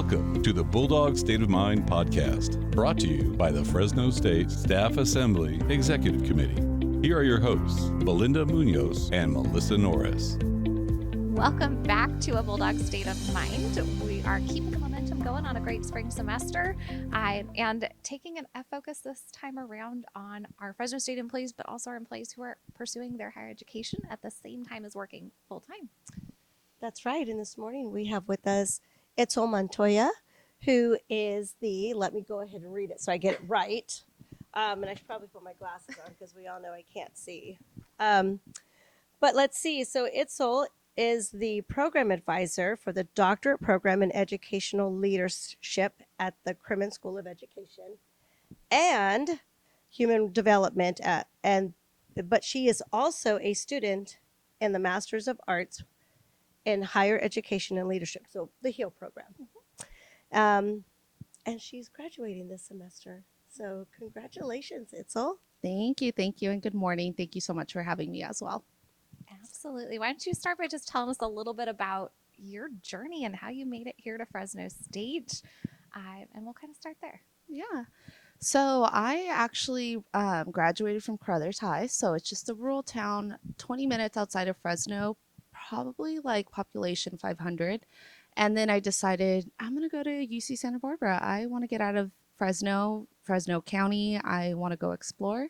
Welcome to the Bulldog State of Mind podcast, brought to you by the Fresno State Staff Assembly Executive Committee. Here are your hosts, Belinda Munoz and Melissa Norris. Welcome back to a Bulldog State of Mind. We are keeping the momentum going on a great spring semester and taking a focus this time around on our Fresno State employees, but also our employees who are pursuing their higher education at the same time as working full time. That's right. And this morning we have with us Itzel Montoya, who is let me go ahead and read it so I get it right. And I should probably put my glasses on because we all know I can't see. But let's see. So Itzel is the program advisor for the Doctorate Program in Educational Leadership at the Kremen School of Education and Human Development but she is also a student in the Masters of Arts in Higher Education and Leadership, so the HEAL program. And she's graduating this semester. So congratulations, Itzel. Thank you, and good morning. Thank you so much for having me as well. Absolutely. Why don't you start by just telling us a little bit about your journey and how you made it here to Fresno State, and we'll kind of start there. Yeah. So I actually graduated from Crothers High, so it's just a rural town 20 minutes outside of Fresno, probably like population 500. And then I decided I'm going to go to UC Santa Barbara. I want to get out of Fresno County. I want to go explore.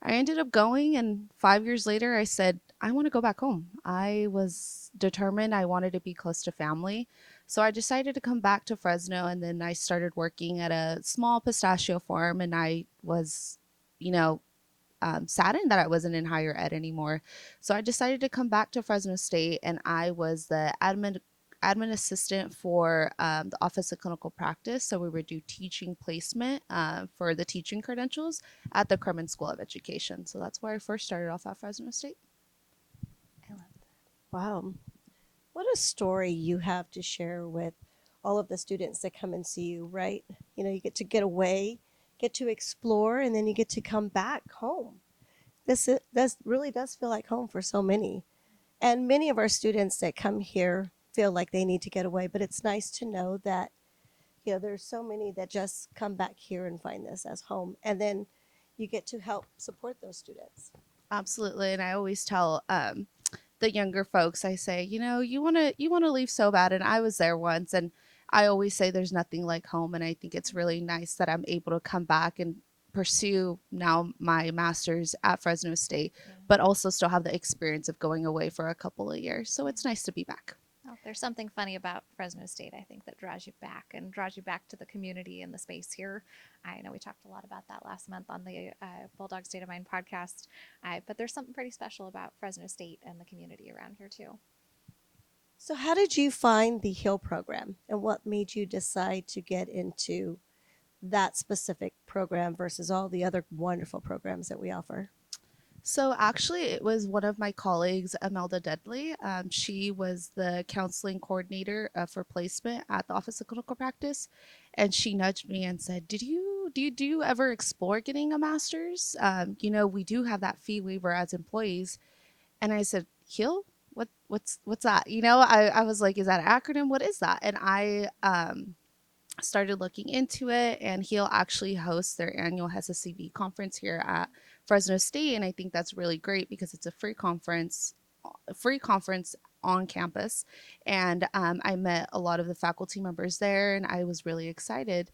I ended up going, and 5 years later, I said, I want to go back home. I was determined I wanted to be close to family. So I decided to come back to Fresno, and then I started working at a small pistachio farm, and I was, saddened that I wasn't in higher ed anymore. So I decided to come back to Fresno State, and I was the admin assistant for the Office of Clinical Practice. So we would do teaching placement for the teaching credentials at the Kremen School of Education. So that's where I first started off at Fresno State. I love that. Wow. What a story you have to share with all of the students that come and see you, right? You get away, get to explore, and then you get to come back home. This really does feel like home for so many. And many of our students that come here feel like they need to get away, but it's nice to know that, there's so many that just come back here and find this as home. And then you get to help support those students. Absolutely. And I always tell the younger folks, I say, you want to leave so bad. And I was there once, and I always say there's nothing like home. And I think it's really nice that I'm able to come back and pursue now my master's at Fresno State, but also still have the experience of going away for a couple of years. So it's nice to be back. Oh, there's something funny about Fresno State, I think, that draws you back to the community and the space here. I know we talked a lot about that last month on the Bulldog State of Mind podcast, but there's something pretty special about Fresno State and the community around here too. So how did you find the HEAL program, and what made you decide to get into that specific program versus all the other wonderful programs that we offer? So actually, it was one of my colleagues, Imelda Deadly. She was the counseling coordinator for placement at the Office of Clinical Practice, and she nudged me and said, "Do you ever explore getting a master's? We do have that fee waiver as employees." And I said, "HEAL? What's that?" I was like, "Is that an acronym? What is that?" And I started looking into it, and HEAL actually hosts their annual HESA-CV conference here at Fresno State, and I think that's really great because it's a free conference on campus, and I met a lot of the faculty members there, and I was really excited.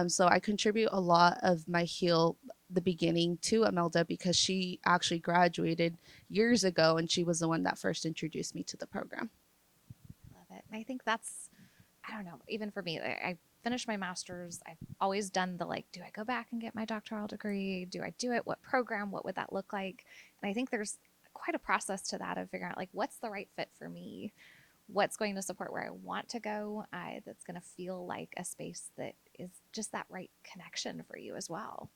So I contribute a lot of my HEAL, the beginning, to Imelda because she actually graduated years ago, and she was the one that first introduced me to the program. Love it. And I think that's, I don't know, even for me, I finished my master's. I've always done do I go back and get my doctoral degree? Do I do it? What program? What would that look like? And I think there's quite a process to that of figuring out what's the right fit for me, what's going to support where I want to go, that's going to feel like a space that is just that right connection for you as well.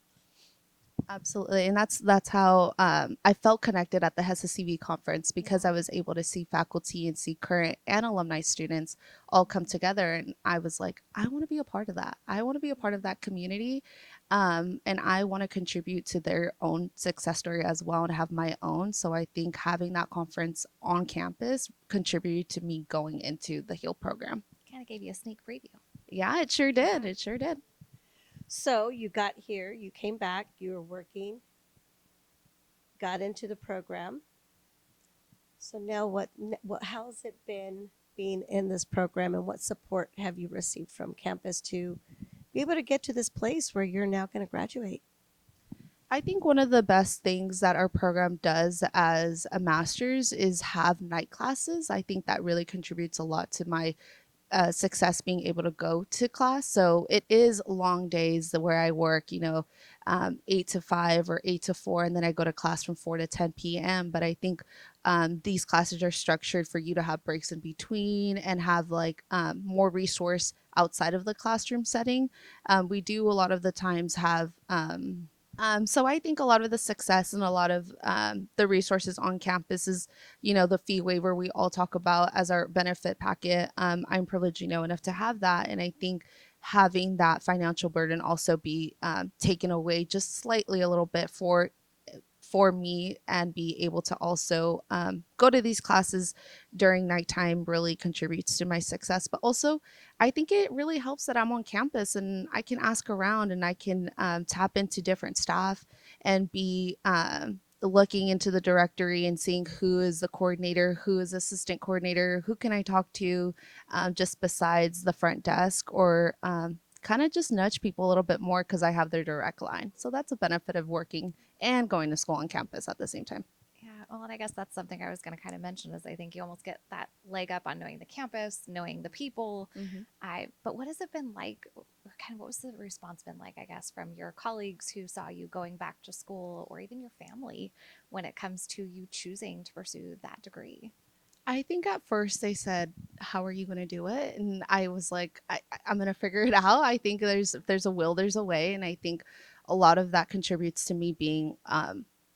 Absolutely. And that's how I felt connected at the HESA-CV conference, because I was able to see faculty and see current and alumni students all come together. And I was like, I want to be a part of that. I want to be a part of that community. And I want to contribute to their own success story as well and have my own. So I think having that conference on campus contributed to me going into the HEAL program. Kind of gave you a sneak preview. Yeah, it sure did. It sure did. So you got here, you came back, you were working, got into the program. So now what how's it been being in this program, and what support have you received from campus to be able to get to this place where you're now going to graduate? I think one of the best things that our program does as a master's is have night classes. I think that really contributes a lot to my success being able to go to class. So it is long days where I work, 8 to 5 or 8 to 4, and then I go to class from 4 to 10 p.m. But I think these classes are structured for you to have breaks in between and have like more resource outside of the classroom setting. We do a lot of the times have so I think a lot of the success and a lot of the resources on campus is, the fee waiver we all talk about as our benefit packet. I'm privileged, enough to have that. And I think having that financial burden also be taken away just slightly a little bit for me and be able to also go to these classes during nighttime really contributes to my success. But also, I think it really helps that I'm on campus and I can ask around and I can tap into different staff and be looking into the directory and seeing who is the coordinator, who is assistant coordinator, who can I talk to just besides the front desk, or kind of just nudge people a little bit more because I have their direct line. So that's a benefit of working and going to school on campus at the same time. Yeah, well, and I guess that's something I was going to kind of mention is I think you almost get that leg up on knowing the campus, knowing the people. But what has it been like, or kind of what was the response been like, I guess, from your colleagues who saw you going back to school, or even your family when it comes to you choosing to pursue that degree? I think at first they said, "How are you going to do it?" And I was like, I'm going to figure it out. I think if there's a will, there's a way." And I think a lot of that contributes to me being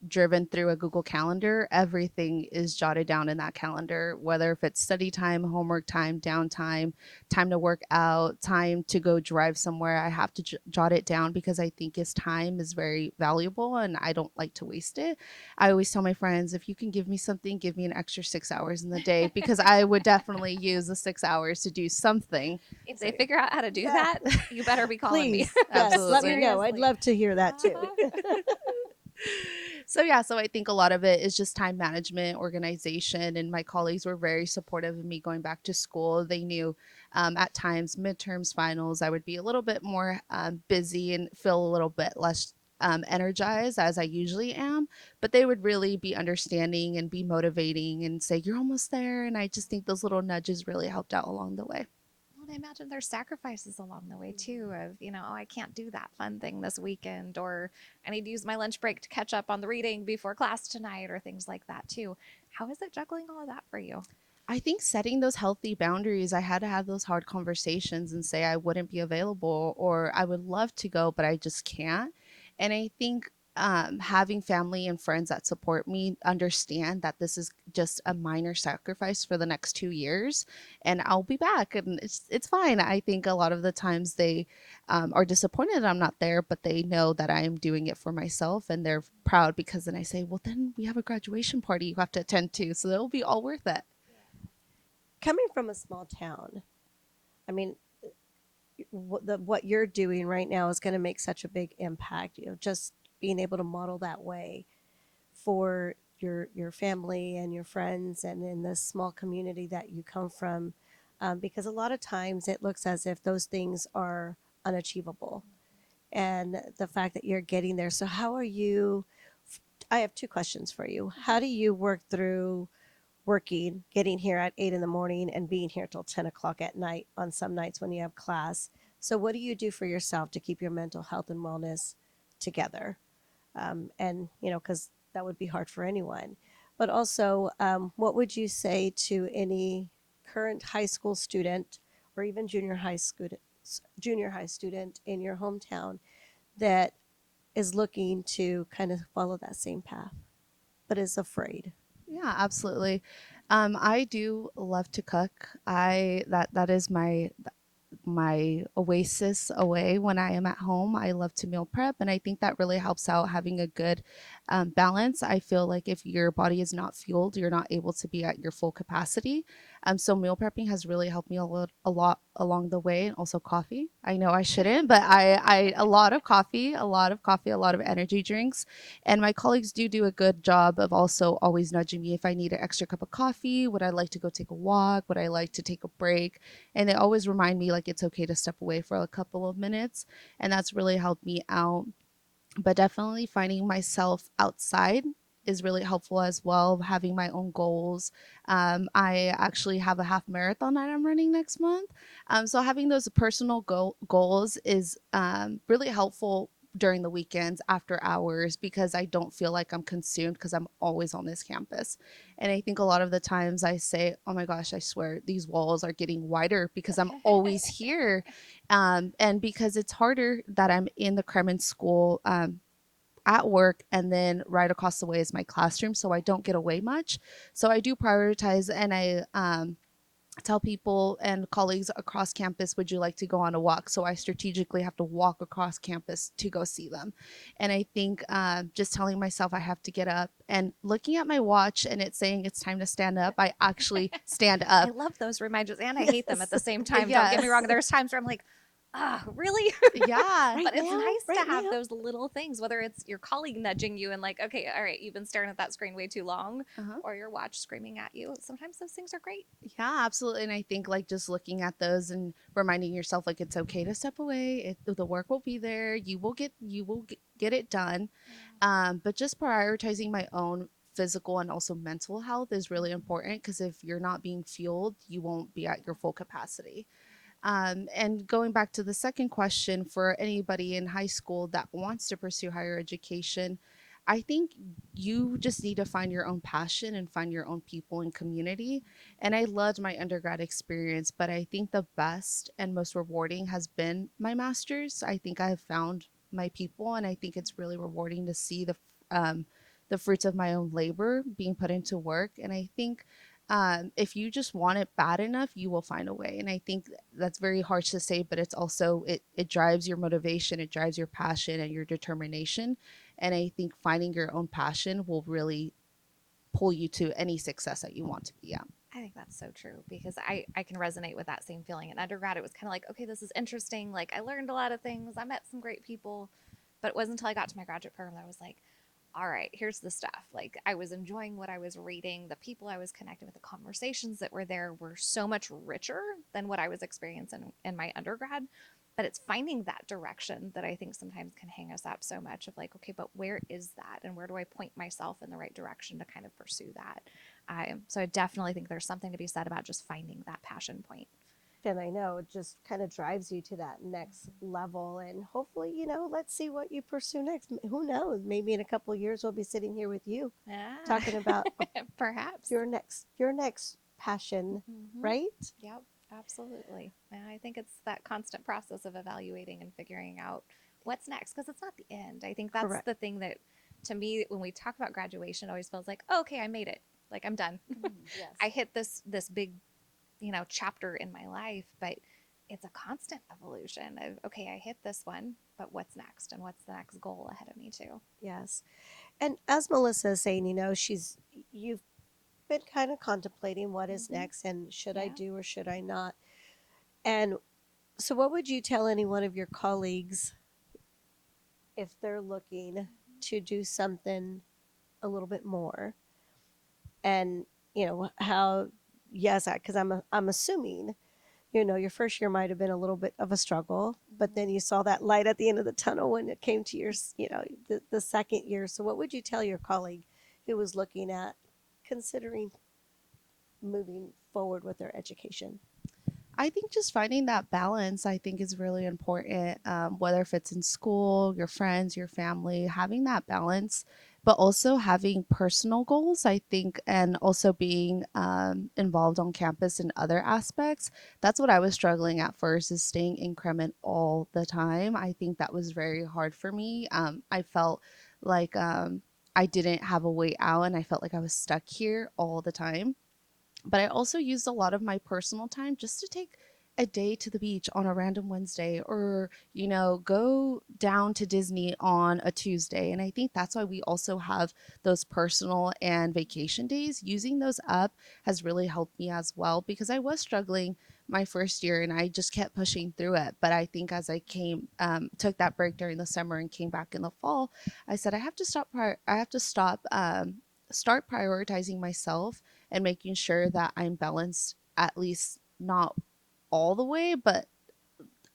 driven through a Google Calendar. Everything is jotted down in that calendar, whether if it's study time, homework time, downtime, time to work out, time to go drive somewhere. I have to jot it down because I think his time is very valuable and I don't like to waste it. I always tell my friends, if you can give me something, give me an extra 6 hours in the day because I would definitely use the 6 hours to do something. If they figure out how to do that, you better be calling me. Please, yes, let me Absolutely. know. I'd love to hear that too. So yeah, so I think a lot of it is just time management, organization, and my colleagues were very supportive of me going back to school. They knew at times, midterms, finals, I would be a little bit more busy and feel a little bit less energized as I usually am, but they would really be understanding and be motivating and say, "You're almost there." And I just think those little nudges really helped out along the way. Well, and I imagine there's sacrifices along the way too of, oh, I can't do that fun thing this weekend, or I need to use my lunch break to catch up on the reading before class tonight, or things like that too. How is it juggling all of that for you? I think setting those healthy boundaries, I had to have those hard conversations and say I wouldn't be available or I would love to go, but I just can't. And I think having family and friends that support me understand that this is just a minor sacrifice for the next 2 years and I'll be back and it's fine. I think a lot of the times they are disappointed I'm not there, but they know that I am doing it for myself and they're proud because then I say, well, then we have a graduation party you have to attend to. So it'll be all worth it. Coming from a small town, I mean, what you're doing right now is going to make such a big impact. Just being able to model that way for your family and your friends, and in this small community that you come from, because a lot of times it looks as if those things are unachievable, and the fact that you're getting there. So how are you? I have two questions for you. How do you work through working, getting here at 8 in the morning and being here till 10 o'clock at night on some nights when you have class? So what do you do for yourself to keep your mental health and wellness together? Because that would be hard for anyone. But also, what would you say to any current high school student or even junior high student in your hometown that is looking to kind of follow that same path, but is afraid? Yeah, absolutely. I do love to cook. That is my oasis away when I am at home. I love to meal prep, and I think that really helps out having a good balance. I feel like if your body is not fueled, you're not able to be at your full capacity. So meal prepping has really helped me a lot along the way, and also coffee. I know I shouldn't, but I a lot of coffee, a lot of coffee, a lot of energy drinks. And my colleagues do a good job of also always nudging me if I need an extra cup of coffee, would I like to go take a walk, would I like to take a break? And they always remind me like it's okay to step away for a couple of minutes. And that's really helped me out. But definitely finding myself outside is really helpful as well, having my own goals. I actually have a half marathon that I'm running next month. So having those personal goals is really helpful during the weekends after hours, because I don't feel like I'm consumed because I'm always on this campus. And I think a lot of the times I say, oh my gosh, I swear these walls are getting wider because I'm always here. And because it's harder that I'm in the Kremen school at work, and then right across the way is my classroom, so I don't get away much. So I do prioritize, and I tell people and colleagues across campus, would you like to go on a walk? So I strategically have to walk across campus to go see them. And I think just telling myself I have to get up and looking at my watch and it's saying it's time to stand up, I actually stand up. I love those reminders, and I hate them at the same time. Don't get me wrong. There's times where I'm like, really? Yeah. But it's now? nice Right to have now? those little things, whether it's your colleague nudging you and like, okay, all right, you've been staring at that screen way too long, or your watch screaming at you. Sometimes those things are great. Yeah, absolutely. And I think like just looking at those and reminding yourself like it's okay to step away. The work will be there. You will get it done. But just prioritizing my own physical and also mental health is really important, because if you're not being fueled, you won't be at your full capacity. And going back to the second question, for anybody in high school that wants to pursue higher education, I think you just need to find your own passion and find your own people and community. And I loved my undergrad experience, but I think the best and most rewarding has been my master's. I think I have found my people, and I think it's really rewarding to see the fruits of my own labor being put into work. And I think if you just want it bad enough, you will find a way. And I think that's very harsh to say, but it's also it drives your motivation, it drives your passion and your determination. And I think finding your own passion will really pull you to any success that you want to be at. I think that's so true, because I can resonate with that same feeling. In undergrad, it was kind of like, okay, this is interesting. Like, I learned a lot of things. I met some great people. But it wasn't until I got to my graduate program that I was like, all right, here's the stuff. Like, I was enjoying what I was reading. The people I was connecting with, the conversations that were there were so much richer than what I was experiencing in my undergrad. But it's finding that direction that I think sometimes can hang us up so much, of like, okay, but where is that? And where do I point myself in the right direction to kind of pursue that? So I definitely think there's something to be said about just finding that passion point. And I know it just kind of drives you to that next level. And hopefully, let's see what you pursue next. Who knows? Maybe in a couple of years, we'll be sitting here with you talking about perhaps your next passion, right? Yep, absolutely. And I think it's that constant process of evaluating and figuring out what's next, because it's not the end. I think that's Correct. the thing that, to me, when we talk about graduation, it always feels like, oh, okay, I made it. Like, I'm done. Yes. I hit this big, chapter in my life, but it's a constant evolution of, okay, I hit this one, but what's next? And what's the next goal ahead of me too? Yes. And as Melissa is saying, you've been kind of contemplating what is next, and should I Yeah. do or should I not? And so what would you tell any one of your colleagues if they're looking to do something a little bit more? And how, yes, because I'm assuming, your first year might have been a little bit of a struggle, but then you saw that light at the end of the tunnel when it came to your, the second year. So what would you tell your colleague who was looking at considering moving forward with their education? I think just finding that balance, I think, is really important. Whether if it's in school, your friends, your family, having that balance, but also having personal goals, I think, and also being involved on campus in other aspects. That's what I was struggling at first, is staying in Kremen all the time. I think that was very hard for me. I felt like I didn't have a way out, and I felt like I was stuck here all the time. But I also used a lot of my personal time just to take a day to the beach on a random Wednesday, or, go down to Disney on a Tuesday. And I think that's why we also have those personal and vacation days. Using those up has really helped me as well, because I was struggling my first year and I just kept pushing through it. But I think as I took that break during the summer and came back in the fall, I said, I have to start prioritizing myself and making sure that I'm balanced, at least not all the way, but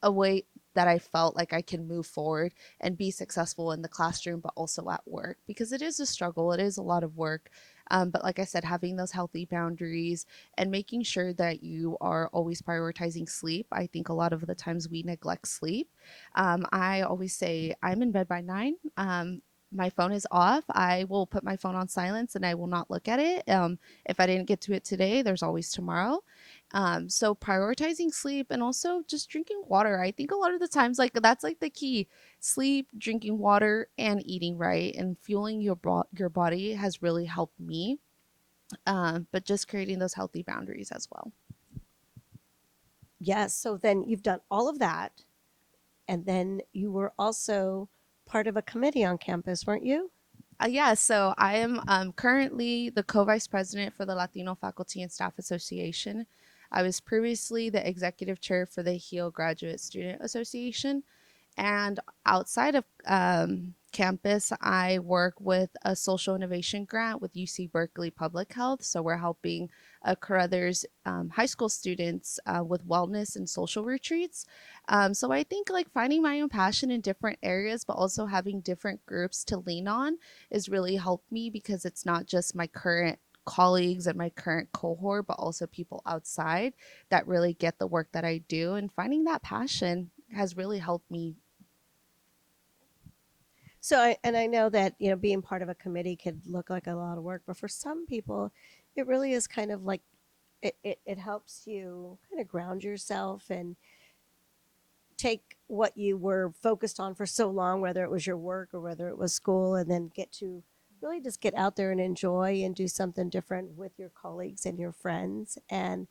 a way that I felt like I can move forward and be successful in the classroom, but also at work, because it is a struggle. It is a lot of work. But like I said, having those healthy boundaries and making sure that you are always prioritizing sleep. I think a lot of the times we neglect sleep. I always say I'm in bed by 9. My phone is off. I will put my phone on silence and I will not look at it. If I didn't get to it today, there's always tomorrow. So prioritizing sleep and also just drinking water. I think a lot of the times, like, that's like the key: sleep, drinking water, and eating right and fueling your body has really helped me. But just creating those healthy boundaries as well. Yes. So then you've done all of that. And then you were also part of a committee on campus, weren't you? Yeah, so I am currently the co-vice president for the Latino Faculty and Staff Association. I was previously the executive chair for the HEAL Graduate Student Association. And outside of campus, I work with a social innovation grant with UC Berkeley Public Health. So we're helping Carruthers high school students with wellness and social retreats. So I think like finding my own passion in different areas, but also having different groups to lean on is really helped me, because it's not just my current colleagues and my current cohort, but also people outside that really get the work that I do. And finding that passion has really helped me. So, I know that, being part of a committee could look like a lot of work, but for some people, it really is kind of like it helps you kind of ground yourself and take what you were focused on for so long, whether it was your work or whether it was school, and then get to really just get out there and enjoy and do something different with your colleagues and your friends. And,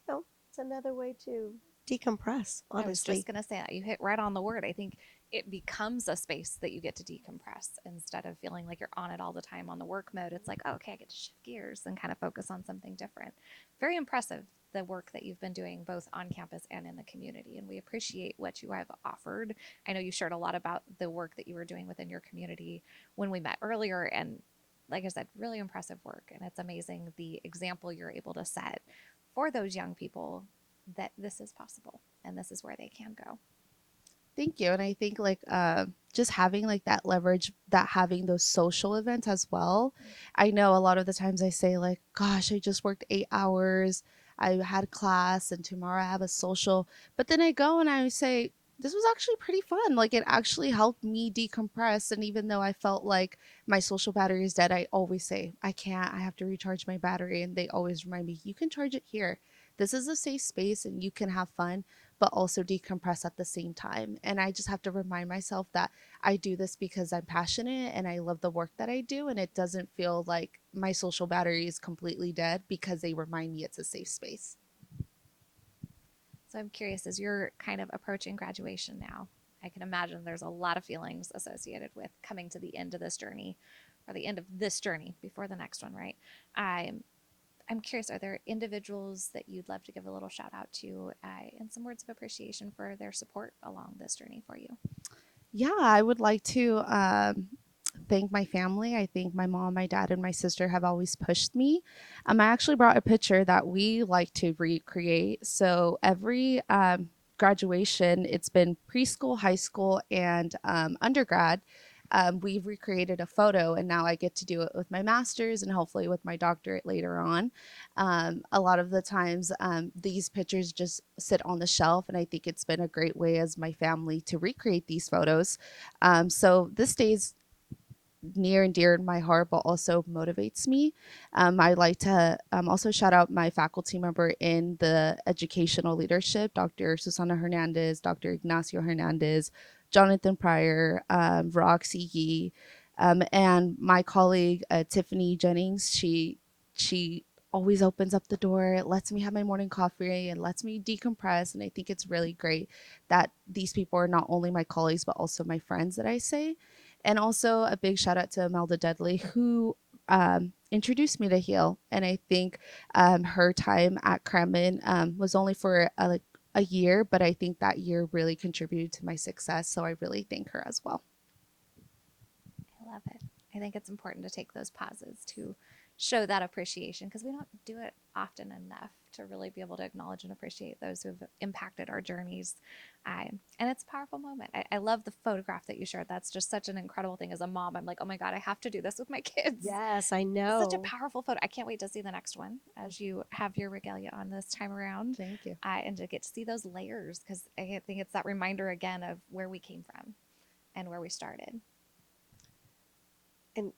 it's another way to decompress, I was honestly. just going to say that. You hit right on the word. I think it becomes a space that you get to decompress instead of feeling like you're on it all the time on the work mode. It's like, oh, okay, I get to shift gears and kind of focus on something different. Very impressive, the work that you've been doing both on campus and in the community. And we appreciate what you have offered. I know you shared a lot about the work that you were doing within your community when we met earlier. And like I said, really impressive work. And it's amazing the example you're able to set for those young people that this is possible and this is where they can go. Thank you. And I think like just having like that leverage, that having those social events as well. I know a lot of the times I say like, gosh, I just worked 8 hours. I had class and tomorrow I have a social. But then I go and I say, this was actually pretty fun. Like it actually helped me decompress. And even though I felt like my social battery is dead, I always say, I can't, I have to recharge my battery. And they always remind me, you can charge it here. This is a safe space and you can have fun, but also decompress at the same time. And I just have to remind myself that I do this because I'm passionate and I love the work that I do. And it doesn't feel like my social battery is completely dead, because they remind me it's a safe space. So I'm curious, as you're kind of approaching graduation now, I can imagine there's a lot of feelings associated with coming to the end of this journey, or the end of this journey before the next one, right? I'm curious, are there individuals that you'd love to give a little shout out to and some words of appreciation for their support along this journey for you? Yeah, I would like to thank my family. I think my mom, my dad, and my sister have always pushed me. I actually brought a picture that we like to recreate. So every graduation, it's been preschool, high school, and undergrad. We've recreated a photo, and now I get to do it with my master's and hopefully with my doctorate later on. A lot of the times, these pictures just sit on the shelf, and I think it's been a great way as my family to recreate these photos. So this stays near and dear in my heart, but also motivates me. I like to also shout out my faculty member in the educational leadership, Dr. Susana Hernandez, Dr. Ignacio Hernandez, Jonathan Pryor, Roxy Yee, and my colleague Tiffany Jennings. She always opens up the door. It lets me have my morning coffee and lets me decompress. And I think it's really great that these people are not only my colleagues, but also my friends that I say. And also a big shout out to Imelda Dudley, who introduced me to Heal. And I think her time at Kremen was only for a year, but I think that year really contributed to my success. So I really thank her as well. I love it. I think it's important to take those pauses to show that appreciation, because we don't do it often enough to really be able to acknowledge and appreciate those who have impacted our journeys. And it's a powerful moment. I love the photograph that you shared. That's just such an incredible thing. As a mom, I'm like, oh my God, I have to do this with my kids. Yes, I know. Such a powerful photo. I can't wait to see the next one as you have your regalia on this time around. Thank you. And to get to see those layers, because I think it's that reminder again of where we came from and where we started. And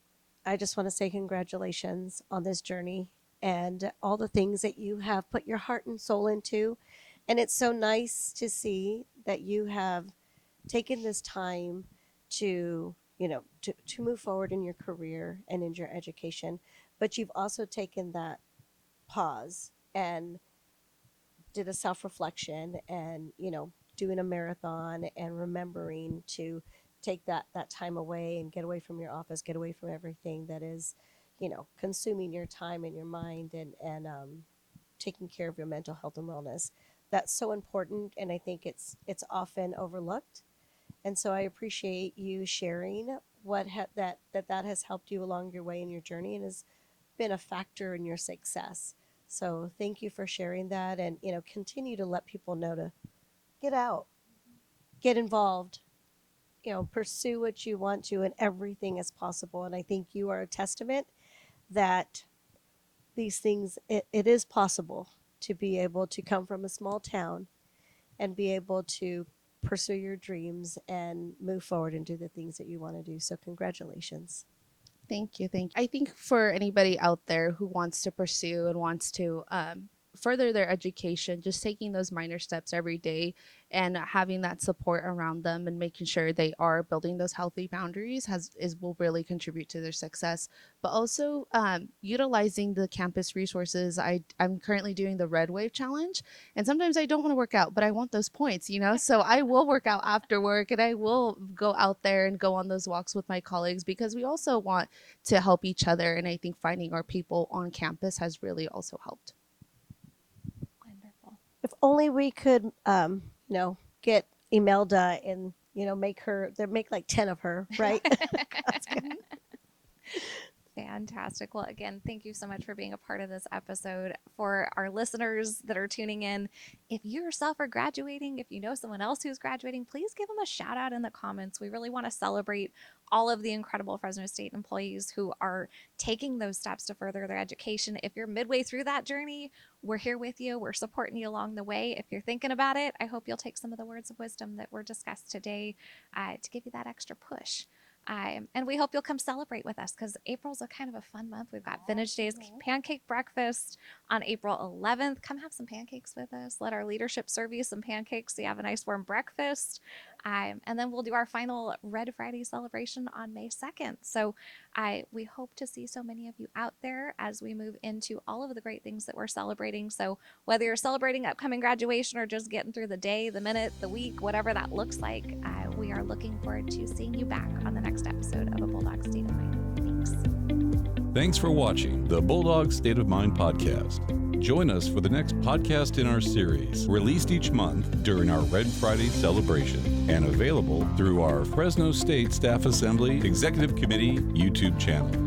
I just want to say congratulations on this journey and all the things that you have put your heart and soul into. And it's so nice to see that you have taken this time to, to move forward in your career and in your education. But you've also taken that pause and did a self-reflection and, doing a marathon and remembering to take that time away and get away from your office, get away from everything that is, consuming your time and your mind and taking care of your mental health and wellness. That's so important. And I think it's often overlooked. And so I appreciate you sharing what that has helped you along your way in your journey and has been a factor in your success. So thank you for sharing that, and, continue to let people know to get out, get involved, pursue what you want to, and everything is possible. And I think you are a testament that these things, it is possible to be able to come from a small town and be able to pursue your dreams and move forward and do the things that you want to do. So congratulations. Thank you. I think for anybody out there who wants to pursue and wants to further their education, just taking those minor steps every day and having that support around them and making sure they are building those healthy boundaries will really contribute to their success. But also utilizing the campus resources. I'm currently doing the Red Wave Challenge, and sometimes I don't want to work out, but I want those points, so I will work out after work, and I will go out there and go on those walks with my colleagues, because we also want to help each other. And I think finding our people on campus has really also helped. If only we could, get Imelda and, make like 10 of her, right? Fantastic. Well, again, thank you so much for being a part of this episode. For our listeners that are tuning in, if you yourself are graduating, if you know someone else who's graduating, please give them a shout out in the comments. We really want to celebrate all of the incredible Fresno State employees who are taking those steps to further their education. If you're midway through that journey, we're here with you. We're supporting you along the way. If you're thinking about it, I hope you'll take some of the words of wisdom that were discussed today to give you that extra push. And we hope you'll come celebrate with us, because April's a kind of a fun month. We've got Vintage Days Pancake Breakfast on April 11th. Come have some pancakes with us. Let our leadership serve you some pancakes so you have a nice warm breakfast. And then we'll do our final Red Friday celebration on May 2nd. So we hope to see so many of you out there as we move into all of the great things that we're celebrating. So whether you're celebrating upcoming graduation or just getting through the day, the minute, the week, whatever that looks like, we are looking forward to seeing you back on the next episode of A Bulldog State of Mind. Thanks. Thanks for watching the Bulldog State of Mind podcast. Join us for the next podcast in our series, released each month during our Red Friday celebration and available through our Fresno State Staff Assembly Executive Committee YouTube channel.